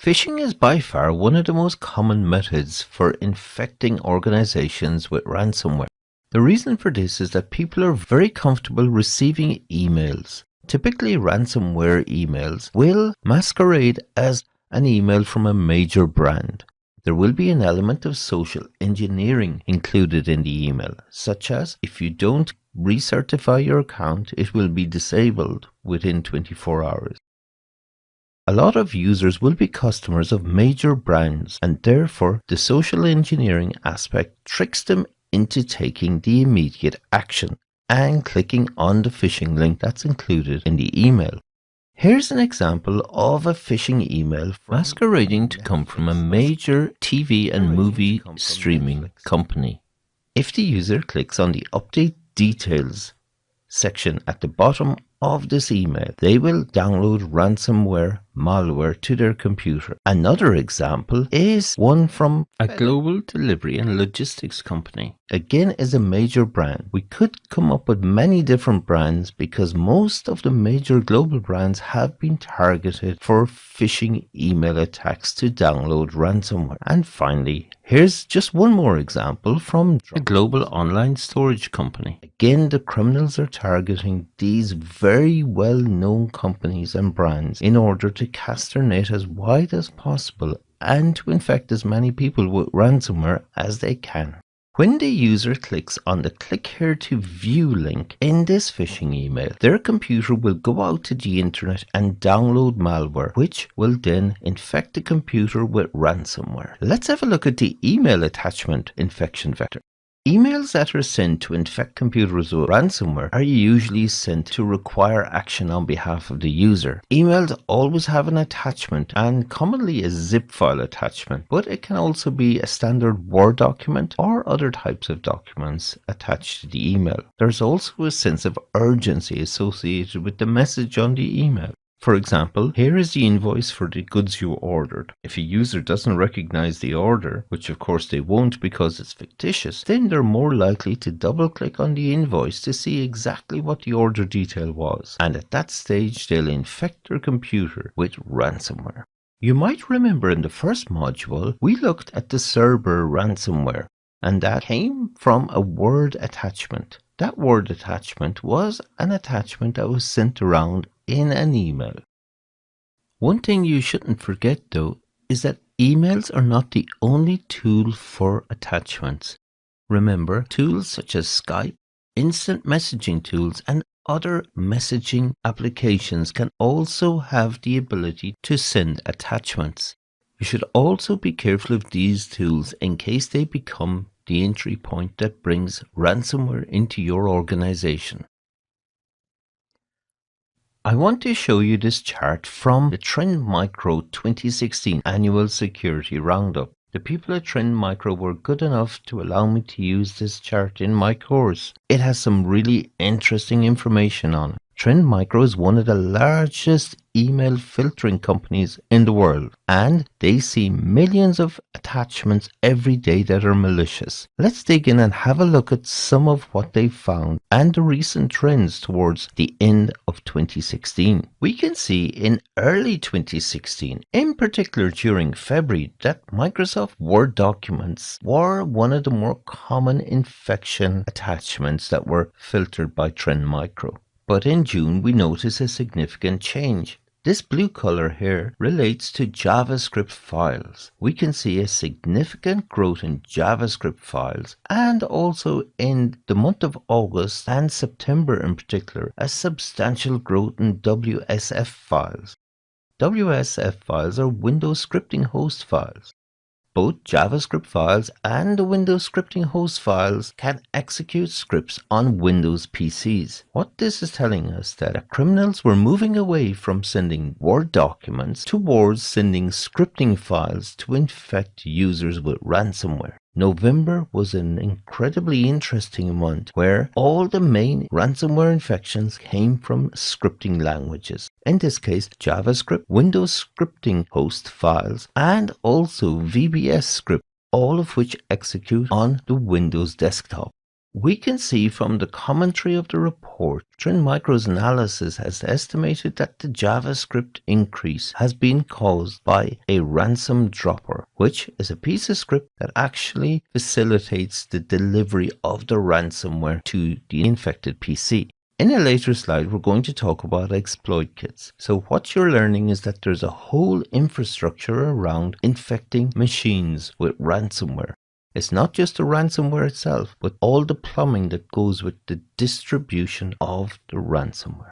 Phishing is by far one of the most common methods for infecting organizations with ransomware. The reason for this is that people are very comfortable receiving emails. Typically, ransomware emails will masquerade as an email from a major brand. There will be an element of social engineering included in the email, such as if you don't recertify your account, it will be disabled within 24 hours. A lot of users will be customers of major brands, and therefore the social engineering aspect tricks them into taking the immediate action and clicking on the phishing link that's included in the email. Here's an example of a phishing email masquerading to come from a major TV and movie streaming company. If the user clicks on the Update Details section at the bottom of this email, they will download ransomware malware to their computer. Another example is one from a global delivery and logistics company. Again, is a major brand. We could come up with many different brands because most of the major global brands have been targeted for phishing email attacks to download ransomware. And finally, here's just one more example from a global online storage company. Again, the criminals are targeting these very well-known companies and brands in order to cast their net as wide as possible and to infect as many people with ransomware as they can. When the user clicks on the click here to view link in this phishing email, their computer will go out to the internet and download malware, which will then infect the computer with ransomware. Let's have a look at the email attachment infection vector. Emails that are sent to infect computers with ransomware are usually sent to require action on behalf of the user. Emails always have an attachment and commonly a zip file attachment, but it can also be a standard Word document or other types of documents attached to the email. There's also a sense of urgency associated with the message on the email. For example, here is the invoice for the goods you ordered. If a user doesn't recognize the order, which of course they won't because it's fictitious, then they're more likely to double click on the invoice to see exactly what the order detail was. And at that stage, they'll infect their computer with ransomware. You might remember in the first module, we looked at the Cerber ransomware, and that came from a Word attachment. That Word attachment was an attachment that was sent around in an email. One thing you shouldn't forget though is that emails are not the only tool for attachments. Remember, tools such as Skype, instant messaging tools, and other messaging applications can also have the ability to send attachments. You should also be careful of these tools in case they become the entry point that brings ransomware into your organization. I want to show you this chart from the Trend Micro 2016 Annual Security Roundup. The people at Trend Micro were good enough to allow me to use this chart in my course. It has some really interesting information on it. Trend Micro is one of the largest email filtering companies in the world, and they see millions of attachments every day that are malicious. Let's dig in and have a look at some of what they found and the recent trends towards the end of 2016. We can see in early 2016, in particular during February, that Microsoft Word documents were one of the more common infection attachments that were filtered by Trend Micro. But in June, we notice a significant change. This blue color here relates to JavaScript files. We can see a significant growth in JavaScript files, and also in the month of August and September in particular, a substantial growth in WSF files. WSF files are Windows scripting host files. Both JavaScript files and the Windows scripting host files can execute scripts on Windows PCs. What this is telling us that criminals were moving away from sending Word documents towards sending scripting files to infect users with ransomware. November was an incredibly interesting month where all the main ransomware infections came from scripting languages. In this case, JavaScript, Windows scripting host files, and also VBS script, all of which execute on the Windows desktop. We can see from the commentary of the report, Trend Micro's analysis has estimated that the JavaScript increase has been caused by a ransom dropper, which is a piece of script that actually facilitates the delivery of the ransomware to the infected PC. In a later slide, we're going to talk about exploit kits. So what you're learning is that there's a whole infrastructure around infecting machines with ransomware. It's not just the ransomware itself, but all the plumbing that goes with the distribution of the ransomware.